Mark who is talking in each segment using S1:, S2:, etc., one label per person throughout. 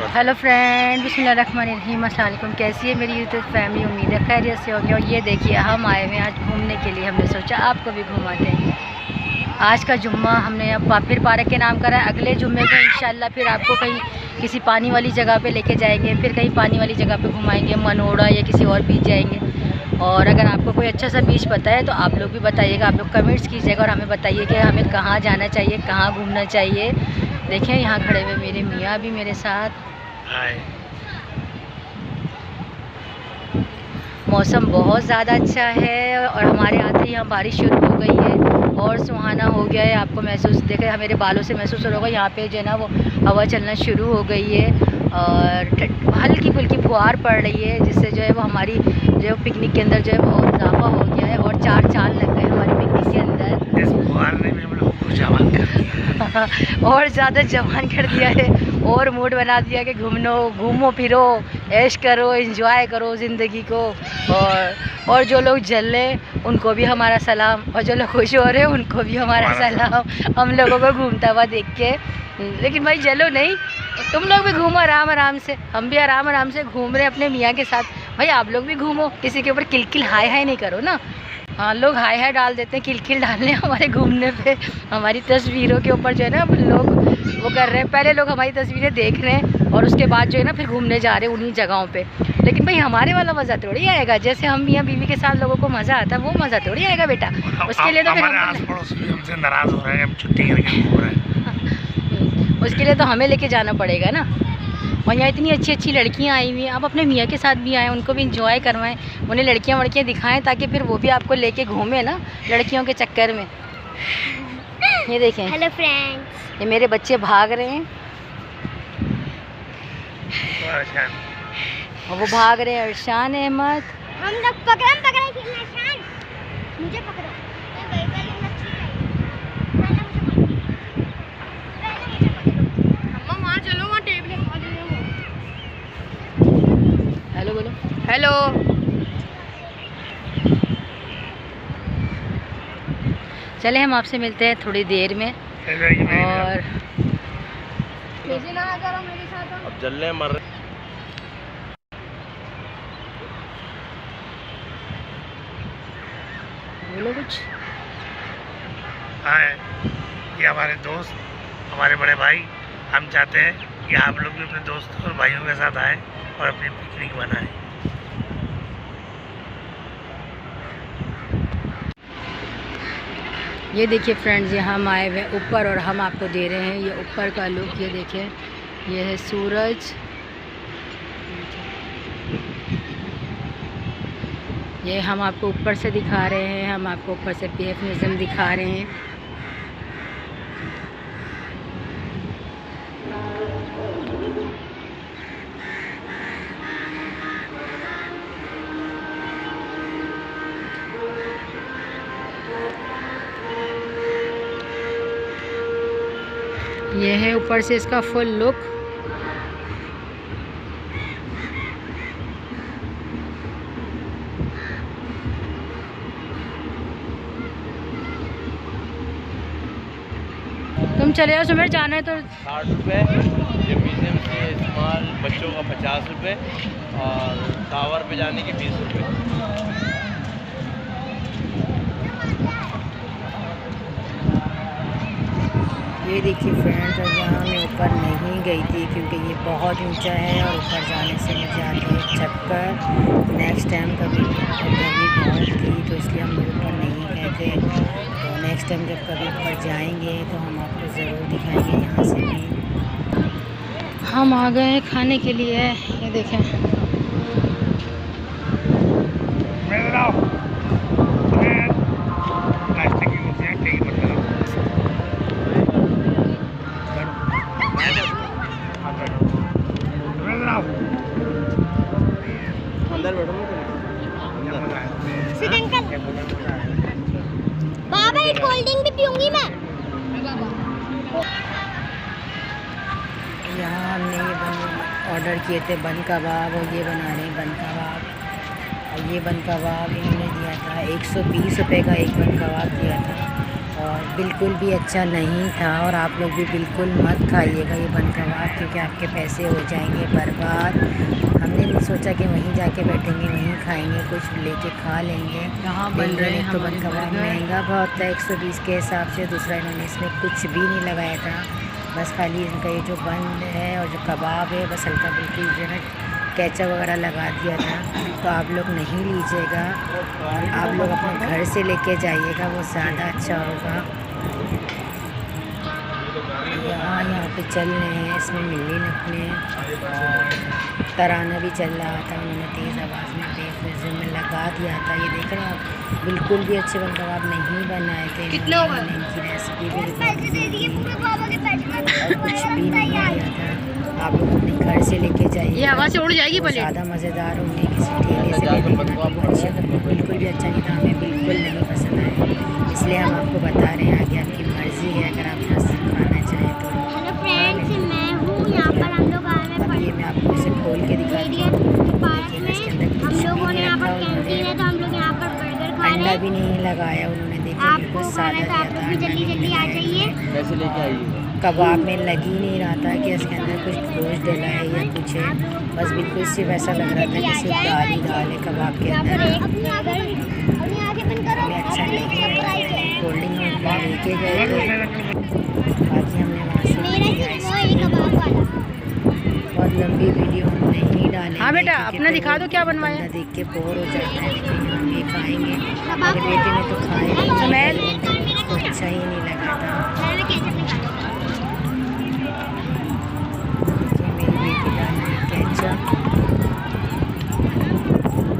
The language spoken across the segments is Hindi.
S1: हेलो फ्रेंड, बिस्मिल्लाहिर्रहमानिर्रहीम, अस्सलाम वालेकुम। कैसी है मेरी यूट्यूब फैमिली? उम्मीद है खैरियत से होंगे। और ये देखिए, हम आए हुए हैं आज घूमने के लिए। हमने सोचा आपको भी घुमाते हैं। आज का जुम्मा हमने अब फिर पार्क के नाम करा है। अगले जुम्मे को इंशाल्लाह फिर आपको कहीं किसी पानी वाली जगह पे लेके जाएंगे, फिर कहीं पानी वाली जगह पे घुमाएंगे, मनोड़ा या किसी और बीच जाएंगे। और अगर आपको कोई अच्छा सा बीच पता है तो आप लोग भी बताइएगा, आप लोग कमेंट्स कीजिएगा और हमें बताइए कि हमें कहाँ जाना चाहिए, कहाँ घूमना चाहिए। देखें, यहाँ खड़े हुए मेरे मियाँ भी मेरे साथ। मौसम बहुत ज़्यादा अच्छा है और हमारे आते ही यहाँ बारिश शुरू हो गई है और सुहाना हो गया है। आपको महसूस देखे मेरे बालों से महसूस हो रहा होगा, यहाँ पे जो है ना वो हवा चलना शुरू हो गई है और हल्की फुल्की फुहार पड़ रही है, जिससे जो है वो हमारी जो है पिकनिक के अंदर जो है वो इजाफा हो गया है और 4 चाँद लग गए हमारी पिकनिक के अंदर।
S2: इस फुहार ने भी हम लोग को जवान कर दिया
S1: और ज़्यादा जवान कर दिया है और मूड बना दिया कि घूमो फिरो, ऐश करो, एंजॉय करो ज़िंदगी को। और जो लोग जल रहे उनको भी हमारा सलाम, और जो लोग खुश हो रहे हैं उनको भी हमारा सलाम, हम लोगों को घूमता हुआ देख के। लेकिन भाई जलो नहीं, तुम लोग भी घूमो आराम आराम से, हम भी आराम आराम से घूम रहे हैं अपने मियाँ के साथ। भाई आप लोग भी घूमो, किसी के ऊपर किलकिल हाय हाय नहीं करो ना। हाँ, लोग हाय हाय डाल देते हैं, किलकिल डालने हमारे घूमने पे, हमारी तस्वीरों के ऊपर जो है ना लोग वो कर रहे हैं। पहले लोग हमारी तस्वीरें देख रहे हैं और उसके बाद जो है ना फिर घूमने जा रहे हैं उन्हीं जगहों पे। लेकिन भाई हमारे वाला मज़ा थोड़ी आएगा, जैसे हम मियाँ बीवी के साथ लोगों को मज़ा आता है वो मज़ा थोड़ी आएगा बेटा। उसके लिए तो फिर
S2: हमसे नाराज़ हो रहे हैं, हम छुट्टी करके घूम रहे हैं।
S1: उसके लिए तो हमें लेके जाना पड़ेगा ना। और यहाँ इतनी अच्छी अच्छी लड़कियाँ आई हुई हैं, आप अपने मियाँ के साथ भी आएँ, उनको भी इंजॉय करवाएं, उन्हें लड़कियाँ वड़कियाँ दिखाएं ताकि फिर वो भी आपको लेके घूमें ना लड़कियों के चक्कर में। ये देखें,
S3: हेलो फ्रेंड्स,
S1: ये मेरे बच्चे भाग रहे हैं और वो भाग रहे हैं अरशान अहमद।
S3: हम लोग पकड़म खेलना। मुझे पकड़ो, वहाँ चलो, वहाँ टेबलें खाली हैं।
S1: हेलो बोलो, हेलो। चले हम आपसे मिलते हैं थोड़ी देर में। और
S2: अब जल्ले मर रहे।
S1: बोलो कुछ।
S2: हाँ, ये हमारे दोस्त, हमारे बड़े भाई, हम चाहते हैं कि आप लोग भी अपने दोस्तों और भाइयों के साथ आएँ और अपनी पिकनिक बनाएं।
S1: ये देखिए फ्रेंड्स, ये हम आए हुए ऊपर और हम आपको दे रहे हैं ये ऊपर का लुक। ये देखिए, ये है सूरज, ये हम आपको ऊपर से दिखा रहे हैं, हम आपको ऊपर से बेफ नज़म दिखा रहे हैं। ये है ऊपर से इसका फुल लुक। तुम चले जाओ, सुमेर जाना है तो
S4: 60 रुपये, जिम्नेशियम से इस्तेमाल बच्चों का 50 रुपये और टावर पे जाने के 20 रुपये।
S1: ये देखिए फ्रेंड्स, और यहाँ मैं ऊपर नहीं गई थी क्योंकि ये बहुत ऊंचा है और ऊपर जाने से मुझे आती है चक्कर। नेक्स्ट टाइम कभी गर्मी बहुत थी तो इसलिए हम लोग ऊपर नहीं गए थे। तो नेक्स्ट टाइम जब कभी ऊपर जाएंगे तो हम आपको ज़रूर दिखाएंगे। यहाँ से भी हम आ गए खाने के लिए। ये देखें,
S4: अंदर बैठो
S3: बाबा, एक कोल्ड ड्रिंक भी पीऊंगी मैं।
S1: यहाँ हमने ये ऑर्डर किए थे बन कबाब, और ये बना रहे हैं बन कबाब। और ये बन कबाब इन्होंने दिया था 120 रुपये का एक बन कबाब दिया था। और बिल्कुल भी अच्छा नहीं था। और आप लोग भी बिल्कुल मत खाइएगा ये बन कबाब, क्योंकि आपके पैसे हो जाएंगे बर्बाद। हमने नहीं सोचा कि वहीं जाके बैठेंगे वहीं खाएंगे, कुछ लेके खा लेंगे।
S5: यहाँ बन रहे हैं
S1: तो बन
S5: हमारे
S1: कबाब
S5: बर्गर।
S1: महंगा बहुत था 120 के हिसाब से। दूसरा इन्होंने इसमें कुछ भी नहीं लगाया था, बस खाली इनका ये जो बन है और जो कबाब है बस हल्का बिल्कुल जो है केचप वगैरह लगा दिया था। तो आप लोग नहीं लीजिएगा, और आप लोग अपने घर से लेके जाइएगा, वो ज़्यादा अच्छा होगा। यहाँ पे चल रहे हैं, इसमें मिली नकने और तराना भी चल रहा था। उन्होंने तेज़ आवाज़ में बेफिज़ूल में लगा दिया था। ये देख रहे हैं आप, बिल्कुल भी अच्छे बन कबाब नहीं बनाए थे।
S5: कितने हो गए?
S1: इनकी रेसिपी भी
S3: पैसे दे दिए पूरे बाबा के पैसे
S1: और कुछ भी नहीं दिया था। आप लोग अपने घर से लेके जाइए,
S5: ये हवा से उड़ जाएगी प्लेट।
S1: ज़्यादा मज़ेदार होंगे। किसी ठेले से लेने बिल्कुल भी अच्छा नहीं था, हमें बिल्कुल नहीं पसंद आया, इसलिए हम आपको बता रहे हैं। आगे आपकी मर्ज़ी है, अगर आप यहाँ से खाना चाहें तो।
S3: हेलो फ्रेंड्स, मैं हूँ यहाँ पर। हम लोग आ रहे
S1: अब ये मैं आपको इसे खोल के दिखाती हूँ। इसके अंदर
S3: हम
S1: कुछ
S3: लोगों
S1: भी
S3: ने
S1: नहीं
S3: यहाँ
S1: रखा
S3: पर कैंटीन है,
S1: उन्होंने,
S3: तो हम लोग यहाँ पर बर्गर खा रहे
S1: अंडा
S3: हैं।
S1: भी नहीं लगाया उन्होंने। देखिए
S3: आपको
S1: बिल्कुल
S3: खाना
S1: सादा
S3: है तो आप
S1: दिया
S3: लोग
S1: था,
S3: भी
S1: अंडा
S3: जल्दी
S1: भी
S3: जल्दी
S1: नहीं
S3: आ
S1: लगाया
S3: जाइए।
S1: उन्होंने।
S4: पैसे लेके आइए।
S1: कबाब में लग ही नहीं रहा था कि इसके अंदर कुछ गोश्त डला है या कुछ है, बस बिल्कुल सिर्फ ऐसा लग रहा था कि सिर्फ दाल ही दाल है कबाब के
S3: यहाँ पर
S1: अंदर।
S3: अपनी आंखें बंद करो।
S1: हमें अच्छा नहीं लगा। कोल्ड ड्रिंक हम लेके गए थे, बाकी हमने वहाँ से
S3: मेरा
S1: ली
S3: ही
S1: आइसक्रीम।
S3: कबाब वाला।
S1: बहुत लंबी वीडियो हम नहीं डालेंगे।
S5: हाँ बेटा,
S1: क्योंकि
S5: अपना
S1: फिर
S5: दिखा दो क्या बनवाया।
S1: बंदा देख के बोर हो जाता है। लेकिन हम ये खाएंगे, मेरे बेटे ने तो खाया
S5: सुमेल।
S1: उसको अच्छा ही नहीं लगा था।
S3: मैंने केचप निकाला।
S1: देखिए मेरी बेटी डाल रही है केचप।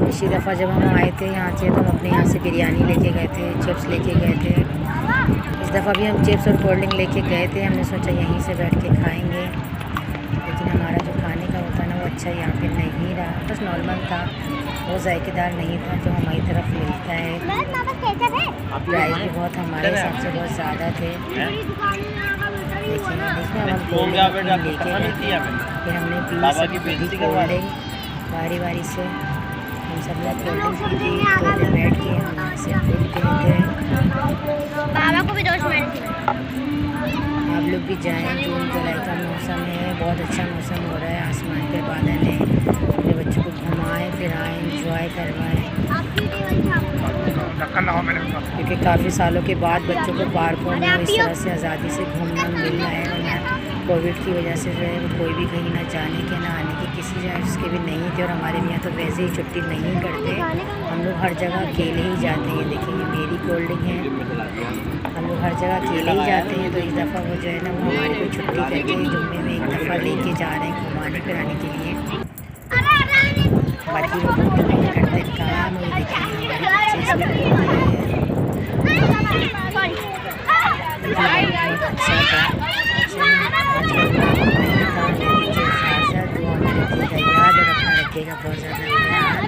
S1: पिछली दफ़ा जब हम आए थे यहाँ से, तो हम अपने यहाँ से बिरयानी लेके गए थे, चिप्स लेके गए थे। इस दफ़ा भी हम चिप्स और कोल्ड ड्रिंक लेके गए थे। हमने सोचा यहीं से बैठ के खाएंगे, लेकिन हमारा जो खाने का होता है ना वो अच्छा यहाँ पे नहीं रहा, बस नॉर्मल था, वो जायकेदार नहीं था जो हमारी तरफ मिलता है।
S3: बस ना, बस केचप है।
S1: प्राइस भी बहुत हमारे हिसाब से बहुत ज़्यादा थे।
S3: पूरी दुकान में यहाँ का मिलता ही होगा ना।
S1: देखिए अब हम
S4: तो
S1: कोल्ड
S4: क्या
S1: ड्रिंक
S4: बेटा,
S1: लेके
S4: पता
S1: गए
S4: नहीं
S1: थे,
S4: किया मैंने।
S1: फिर हमने पी
S4: बाबा की
S1: सब
S4: बेइज्जती
S1: कोल्ड
S4: करवा
S1: ड्रिंक बारी बारी से। हम सब लोग कोल्ड ड्रिंक पी के थोड़ी देर बैठ के हम यहाँ से खुद गए थे।
S3: बाबा को भी दोस्त मेरे थे।
S1: आप लोग भी जाएं, जून जुलाई का मौसम है, बहुत अच्छा मौसम हो रहा है, आसमान पे बादल है। अपने बच्चों को घुमाएं फिराएं, इंजॉय करवाएं,
S3: आपकी टेबल छाप।
S2: ढक्कन लगाओ मेरे ऊपर।
S1: क्योंकि काफ़ी सालों के बाद बच्चों को पार्कों में इस तरह से आज़ादी से घूमना मिल रहा है। वरना कोविड की वजह से जो है कोई भी कहीं ना जाने के ना आने के किसी चीज़ के भी नहीं थे। और हमारे यहाँ तो वैसे ही छुट्टी नहीं करते, हम लोग हर जगह अकेले ही जाते हैं। देखिए ये मेरी कोल्ड ड्रिंक है, हम लोग हर जगह अकेले ही जाते हैं। तो इस दफ़ा वो जो है ना वो हमारी को छुट्टी करके जुम्मे में एक दफ़ा लेके जा रहे हैं घुमाने फिराने के लिए। बाकी लोग नहीं करते काम, और देखिए हमारे बच्चे इसमें घूम रहे हैं। बहुत अच्छा था। आज का ब्लॉग नहीं था, लेकिन जो इजाज़त दुआ में रखिएगा याद और अपना रखिएगा बहुत ज़्यादा ख्याल।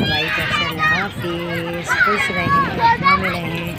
S1: भाई तरफ से अल्लाह हाफिज़, खुश रहें, अपनों में रहें।